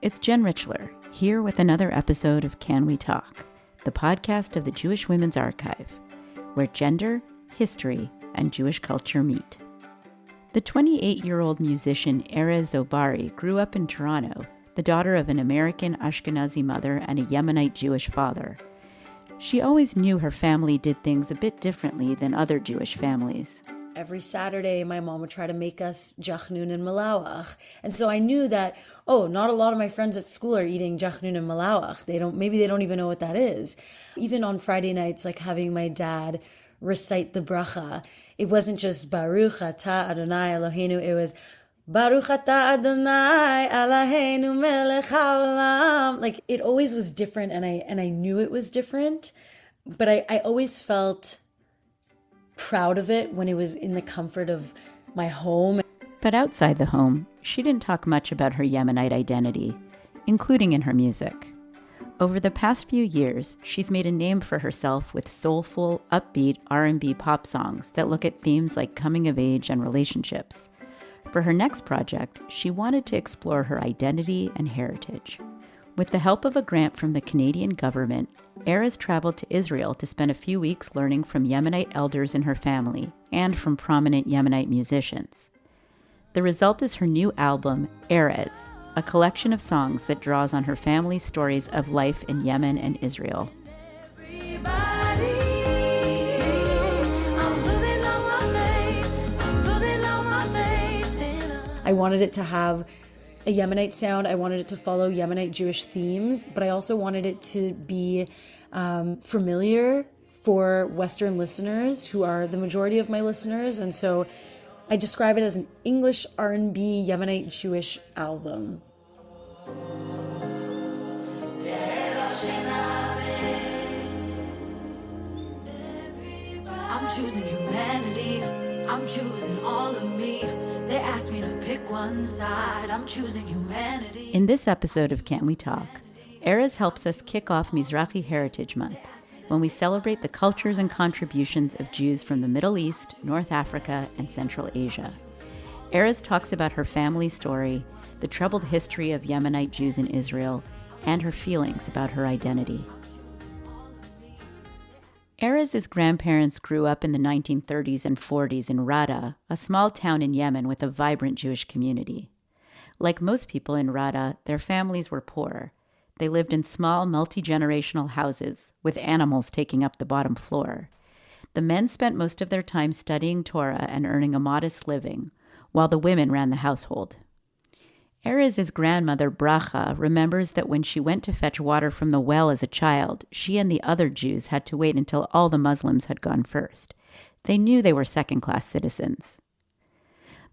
It's Jen Richler, here with another episode of Can We Talk, the podcast of the Jewish Women's Archive, where gender, history, and Jewish culture meet. The 28-year-old musician Erez Zobary grew up in Toronto, the daughter of an American Ashkenazi mother and a Yemenite Jewish father. She always knew her family did things a bit differently than other Jewish families. Every Saturday, my mom would try to make us jachnun and malawach. And so I knew that, not a lot of my friends at school are eating jachnun and malawach. Maybe they don't even know what that is. Even on Friday nights, like having my dad recite the bracha, it wasn't just Baruch atah Adonai Eloheinu, it was Baruch atah Adonai Eloheinu melech haolam. Like, it always was different, and I knew it was different, but I always felt proud of it when it was in the comfort of my home. But outside the home, she didn't talk much about her Yemenite identity, including in her music. Over the past few years, she's made a name for herself with soulful, upbeat R&B pop songs that look at themes like coming of age and relationships. For her next project, she wanted to explore her identity and heritage. With the help of a grant from the Canadian government, Erez traveled to Israel to spend a few weeks learning from Yemenite elders in her family and from prominent Yemenite musicians. The result is her new album, Erez, a collection of songs that draws on her family's stories of life in Yemen and Israel. I wanted it to have a Yemenite sound. I wanted it to follow Yemenite Jewish themes, but I also wanted it to be familiar for Western listeners, who are the majority of my listeners. And so I describe it as an English R&B Yemenite Jewish album. I'm choosing humanity. I'm choosing all of me. They asked me to pick one side. I'm choosing humanity. In this episode of Can We Talk, Erez helps us kick off Mizrahi Heritage Month, when we celebrate the cultures and contributions of Jews from the Middle East, North Africa, and Central Asia. Erez talks about her family story, the troubled history of Yemenite Jews in Israel, and her feelings about her identity. Erez's grandparents grew up in the 1930s and 40s in Rada, a small town in Yemen with a vibrant Jewish community. Like most people in Rada, their families were poor. They lived in small, multi-generational houses, with animals taking up the bottom floor. The men spent most of their time studying Torah and earning a modest living, while the women ran the household. Erez's grandmother, Bracha, remembers that when she went to fetch water from the well as a child, she and the other Jews had to wait until all the Muslims had gone first. They knew they were second-class citizens.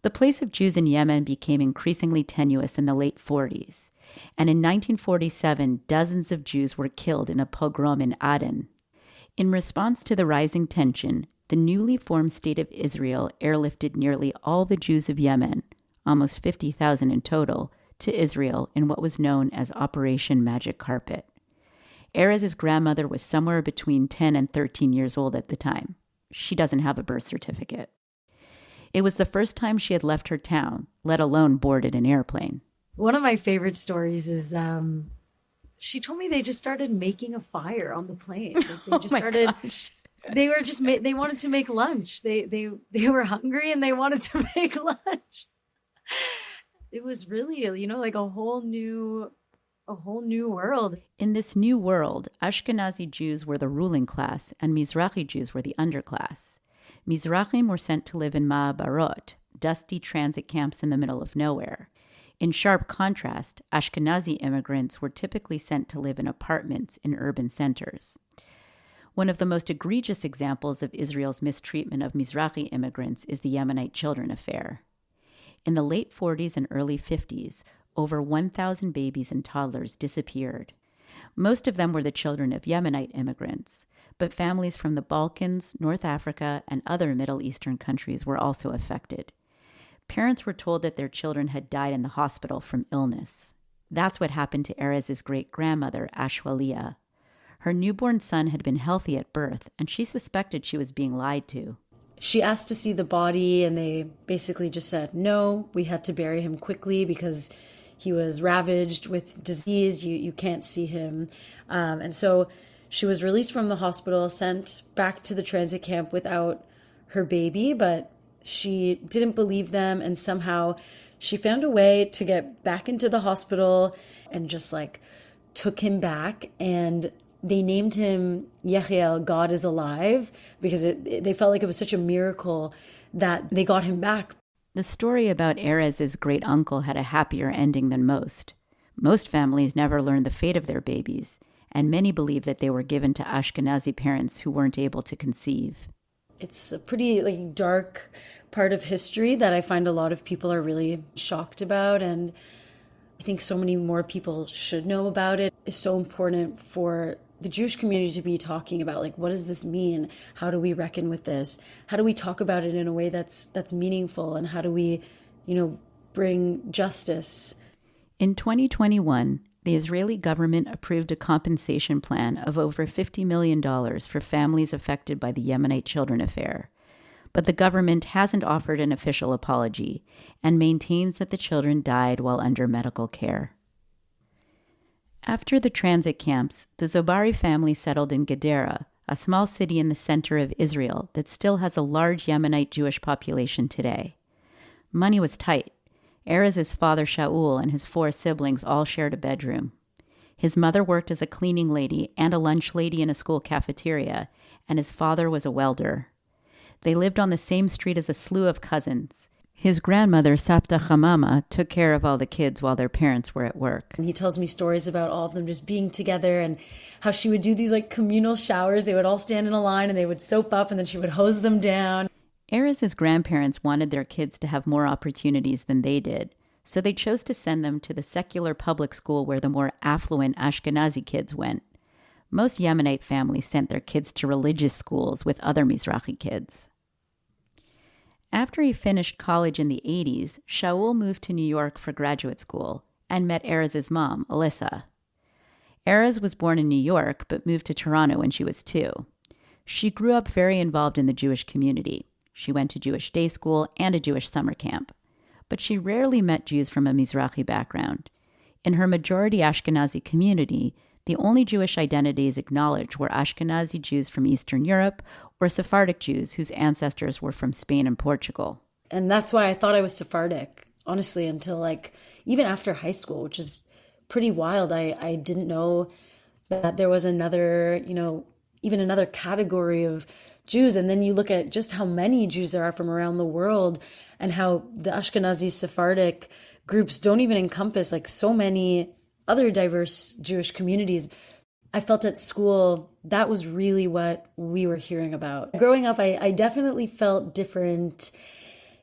The place of Jews in Yemen became increasingly tenuous in the late 40s, and in 1947, dozens of Jews were killed in a pogrom in Aden. In response to the rising tension, the newly formed State of Israel airlifted nearly all the Jews of Yemen, almost 50,000 in total, to Israel in what was known as Operation Magic Carpet. Erez's grandmother was somewhere between 10 and 13 years old at the time. She doesn't have a birth certificate. It was the first time she had left her town, let alone boarded an airplane. One of my favorite stories is she told me they just started making a fire on the plane. Like they they wanted to make lunch. They were hungry and they wanted to make lunch. It was really, like a whole new world. In this new world, Ashkenazi Jews were the ruling class and Mizrahi Jews were the underclass. Mizrahim were sent to live in ma'abarot, dusty transit camps in the middle of nowhere. In sharp contrast, Ashkenazi immigrants were typically sent to live in apartments in urban centers. One of the most egregious examples of Israel's mistreatment of Mizrahi immigrants is the Yemenite children affair. In the late 40s and early 50s, over 1,000 babies and toddlers disappeared. Most of them were the children of Yemenite immigrants, but families from the Balkans, North Africa, and other Middle Eastern countries were also affected. Parents were told that their children had died in the hospital from illness. That's what happened to Erez's great-grandmother, Ashwalia. Her newborn son had been healthy at birth, and she suspected she was being lied to. She asked to see the body, and they basically just said, no, we had to bury him quickly because he was ravaged with disease. You can't see him. And so she was released from the hospital, sent back to the transit camp without her baby, but she didn't believe them. And somehow she found a way to get back into the hospital and just like took him back. And they named him Yechiel, God is alive, because they felt like it was such a miracle that they got him back. The story about Erez's great uncle had a happier ending than most. Most families never learned the fate of their babies, and many believe that they were given to Ashkenazi parents who weren't able to conceive. It's a pretty dark part of history that I find a lot of people are really shocked about, and I think so many more people should know about it. It's so important for the Jewish community to be talking about, what does this mean? How do we reckon with this? How do we talk about it in a way that's meaningful? And how do we, bring justice? In 2021, the Israeli government approved a compensation plan of over $50 million for families affected by the Yemenite children affair. But the government hasn't offered an official apology and maintains that the children died while under medical care. After the transit camps, the Zobary family settled in Gedera, a small city in the center of Israel that still has a large Yemenite Jewish population today. Money was tight. Erez's father Shaul and his 4 siblings all shared a bedroom. His mother worked as a cleaning lady and a lunch lady in a school cafeteria, and his father was a welder. They lived on the same street as a slew of cousins. His grandmother, Sapta Chamama, took care of all the kids while their parents were at work. And he tells me stories about all of them just being together and how she would do these communal showers. They would all stand in a line and they would soap up and then she would hose them down. Erez's grandparents wanted their kids to have more opportunities than they did, so they chose to send them to the secular public school where the more affluent Ashkenazi kids went. Most Yemenite families sent their kids to religious schools with other Mizrahi kids. After he finished college in the 80s, Shaul moved to New York for graduate school and met Erez's mom, Alyssa. Erez was born in New York but moved to Toronto when she was 2. She grew up very involved in the Jewish community. She went to Jewish day school and a Jewish summer camp. But she rarely met Jews from a Mizrahi background. In her majority Ashkenazi community, the only Jewish identities acknowledged were Ashkenazi Jews from Eastern Europe or Sephardic Jews whose ancestors were from Spain and Portugal. And that's why I thought I was Sephardic, honestly, until even after high school, which is pretty wild. I didn't know that there was another, even another category of Jews. And then you look at just how many Jews there are from around the world and how the Ashkenazi Sephardic groups don't even encompass so many other diverse Jewish communities. I felt at school that was really what we were hearing about. Growing up, I definitely felt different.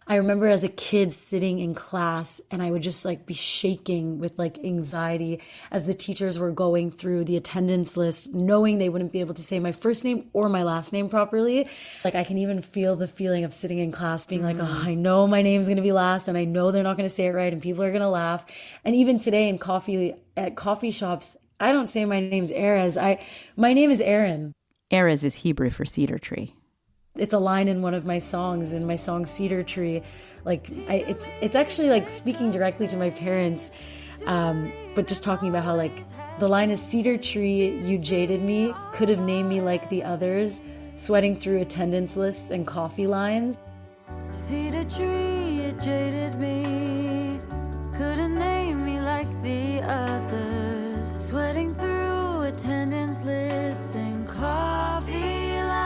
I remember as a kid sitting in class and I would just be shaking with anxiety as the teachers were going through the attendance list, knowing they wouldn't be able to say my first name or my last name properly. I can even feel the feeling of sitting in class being oh, I know my name's going to be last and I know they're not going to say it right and people are going to laugh. And even today at coffee shops, I don't say my name's Erez. My name is Aaron. Erez is Hebrew for cedar tree. It's a line in one of my songs, in my song Cedar Tree. It's actually speaking directly to my parents, but just talking about how the line is Cedar Tree, you jaded me, could have named me like the others, sweating through attendance lists and coffee lines. Cedar tree, you jaded me, could have named me like the others, sweating through attendance lists and coffee lines.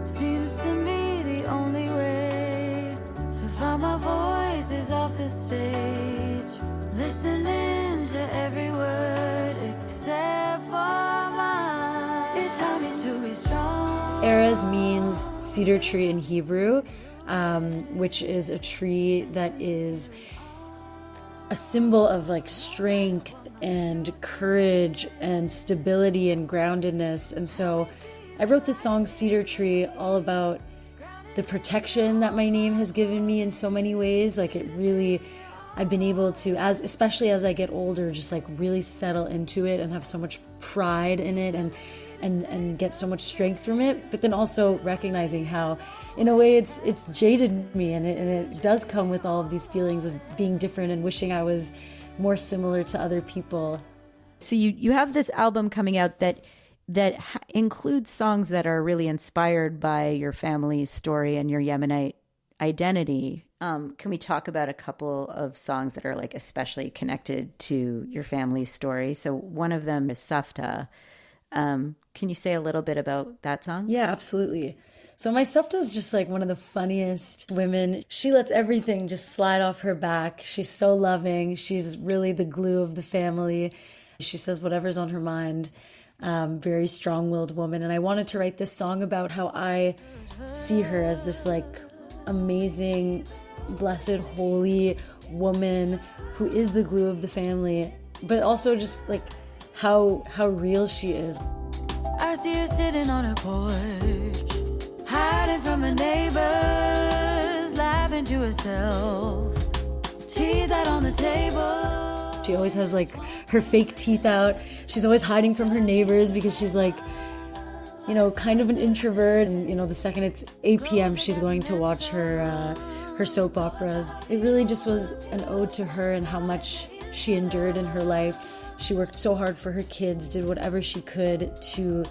Seems to me the only way to find my voice is off the stage, listening to every word except for mine. It taught me to be strong. Erez means cedar tree in Hebrew, which is a tree that is a symbol of strength and courage and stability and groundedness. And so I wrote this song, Cedar Tree, all about the protection that my name has given me in so many ways. It really, I've been able to, especially as I get older, just really settle into it and have so much pride in it. And and get so much strength from it, but then also recognizing how, in a way, it's jaded me, and it does come with all of these feelings of being different and wishing I was more similar to other people. So you have this album coming out that includes songs that are really inspired by your family's story and your Yemenite identity. Can we talk about a couple of songs that are like especially connected to your family's story? So one of them is Safta. Can you say a little bit about that song? Yeah, absolutely. So my Safta is just like one of the funniest women. She lets everything just slide off her back. She's so loving. She's really the glue of the family. She says whatever's on her mind. Very strong-willed woman. And I wanted to write this song about how I see her as this like amazing, blessed, holy woman who is the glue of the family, but also just like how real she is. I see her sitting on her porch, hiding from her neighbors, laughing to herself, teeth out on the table. She always has like her fake teeth out. She's always hiding from her neighbors because she's like, you know, kind of an introvert. And, you know, the second it's 8 p.m., she's going to watch her soap operas. It really just was an ode to her and how much she endured in her life. She worked so hard for her kids, did whatever she could to,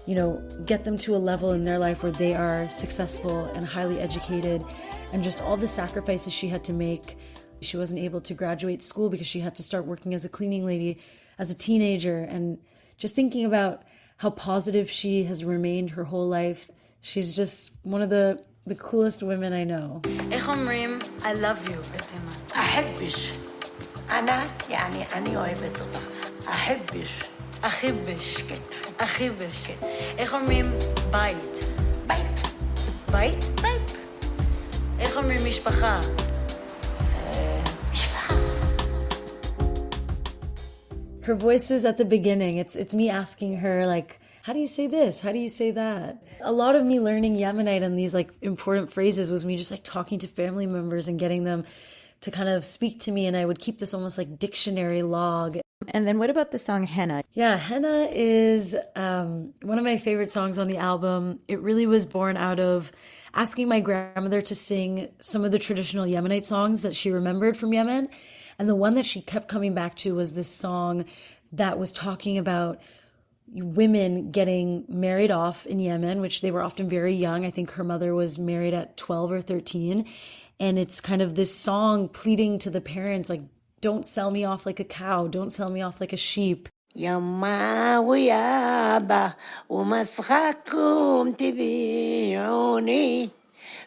you know, get them to a level in their life where they are successful and highly educated, and just all the sacrifices she had to make. She wasn't able to graduate school because she had to start working as a cleaning lady as a teenager, and just thinking about how positive she has remained her whole life. She's just one of the coolest women I know. I love you. أحبش أنا يعني أنا أحبك أحبش أحبش איך אומרים בית? בית? איך אומרים משפחה? Her voice is at the beginning. It's me asking her, like, how do you say this? How do you say that? A lot of me learning Yemenite and these like important phrases was me just like talking to family members and getting them to kind of speak to me, and I would keep this almost like dictionary log. And then what about the song Henna? Yeah, Henna is one of my favorite songs on the album. It really was born out of asking my grandmother to sing some of the traditional Yemenite songs that she remembered from Yemen. And the one that she kept coming back to was this song that was talking about women getting married off in Yemen, which they were often very young. I think her mother was married at 12 or 13. And it's kind of this song pleading to the parents, like, don't sell me off like a cow. Don't sell me off like a sheep. يما ويابا ومسخكم تبيعوني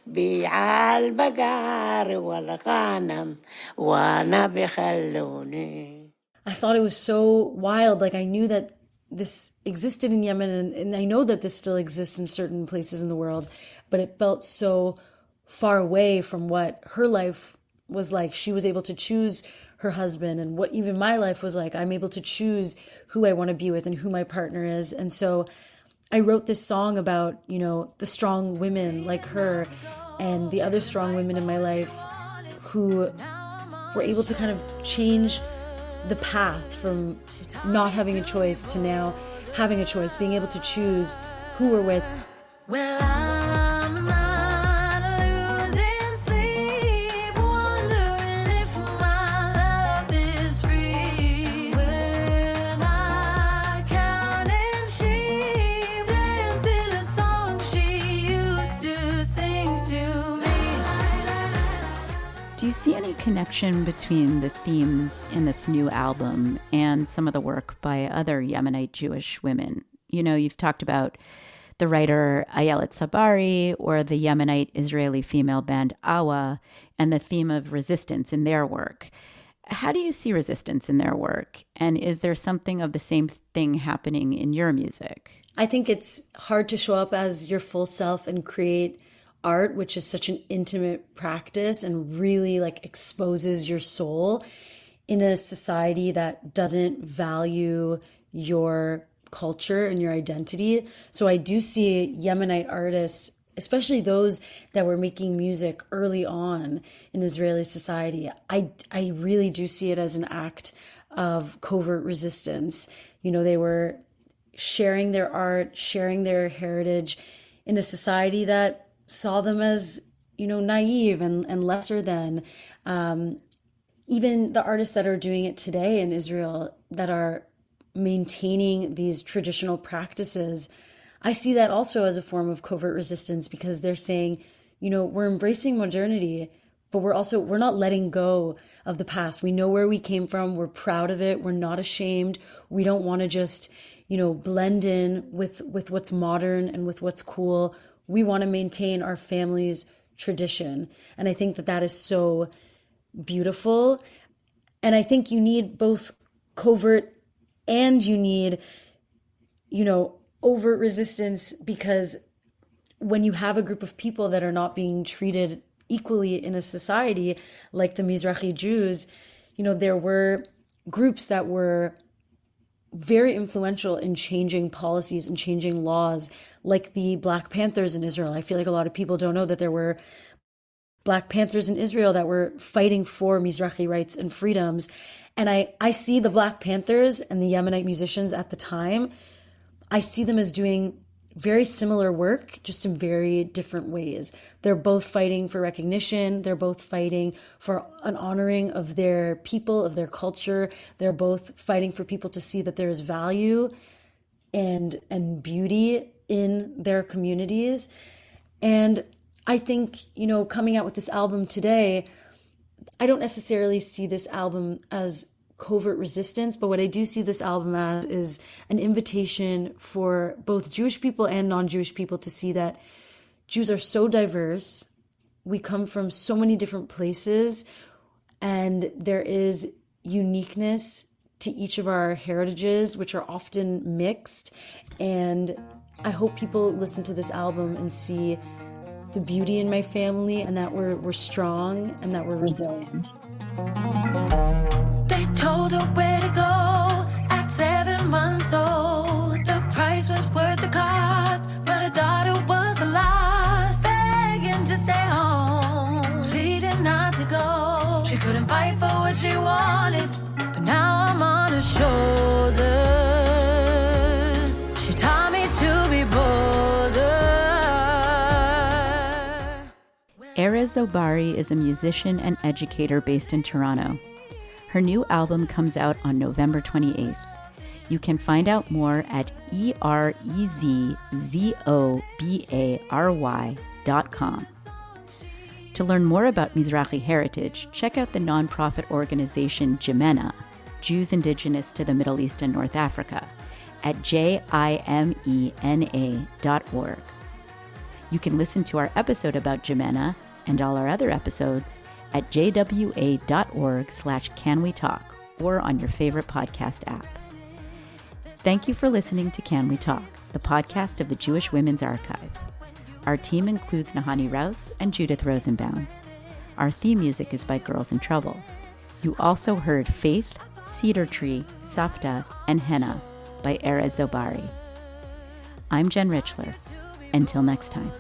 بيع البقر والغنم وانا بخلوني. I thought it was so wild. Like, I knew that this existed in Yemen, and I know that this still exists in certain places in the world, but it felt so far away from what her life was like. She was able to choose her husband, and what even my life was like. I'm able to choose who I want to be with and who my partner is. And so I wrote this song about, you know, the strong women like her and the other strong women in my life who were able to kind of change the path from not having a choice to now having a choice, being able to choose who we're with. Well, I'm not losing sleep, wondering if my love is free. We're not counting sheep, dancing a song she used to sing to me. Do you see any connection between the themes in this new album and some of the work by other Yemenite Jewish women? You know, you've talked about the writer Erez Zobary or the Yemenite Israeli female band Awa and the theme of resistance in their work. How do you see resistance in their work? And is there something of the same thing happening in your music? I think it's hard to show up as your full self and create art, which is such an intimate practice and really like exposes your soul in a society that doesn't value your culture and your identity. So I do see Yemenite artists, especially those that were making music early on in Israeli society. I really do see it as an act of covert resistance. You know, they were sharing their art, sharing their heritage in a society that saw them as, naive and lesser than. Even the artists that are doing it today in Israel that are maintaining these traditional practices, I see that also as a form of covert resistance, because they're saying, we're embracing modernity, but we're not letting go of the past. We know where we came from. We're proud of it. We're not ashamed. We don't want to just, blend in with what's modern and with what's cool. We want to maintain our family's tradition. And I think that is so beautiful. And I think you need both covert and you need, overt resistance, because when you have a group of people that are not being treated equally in a society, like the Mizrahi Jews, there were groups that were very influential in changing policies and changing laws, like the Black Panthers in Israel. I feel like a lot of people don't know that there were Black Panthers in Israel that were fighting for Mizrahi rights and freedoms. And I see the Black Panthers and the Yemenite musicians at the time, I see them as doing very similar work, just in very different ways. They're both fighting for recognition. They're both fighting for an honoring of their people, of their culture. They're both fighting for people to see that there is value and beauty in their communities. And I think, coming out with this album today, I don't necessarily see this album as covert resistance, but what I do see this album as is an invitation for both Jewish people and non-Jewish people to see that Jews are so diverse. We come from so many different places, and there is uniqueness to each of our heritages, which are often mixed. And I hope people listen to this album and see the beauty in my family, and that we're strong and that we're resilient. They told her where to go at 7 months old. The price was worth the cost, but her daughter was the loss. Begging to stay home, pleading not to go. She couldn't fight for what she wanted, but now I'm on her shoulders. She taught me to be bolder. Erez Zobary is a musician and educator based in Toronto. Her new album comes out on November 28th. You can find out more at erezzobary.com. To learn more about Mizrahi heritage, check out the nonprofit organization Jimena, Jews Indigenous to the Middle East and North Africa, at jimena.org. You can listen to our episode about Jimena and all our other episodes at jwa.org/canwetalk or on your favorite podcast app. Thank you for listening to Can We Talk, the podcast of the Jewish Women's Archive. Our team includes Nahani Rouse and Judith Rosenbaum. Our theme music is by Girls in Trouble. You also heard Faith, Cedar Tree, Safta, and Henna by Erez Zobary. I'm Jen Richler. Until next time.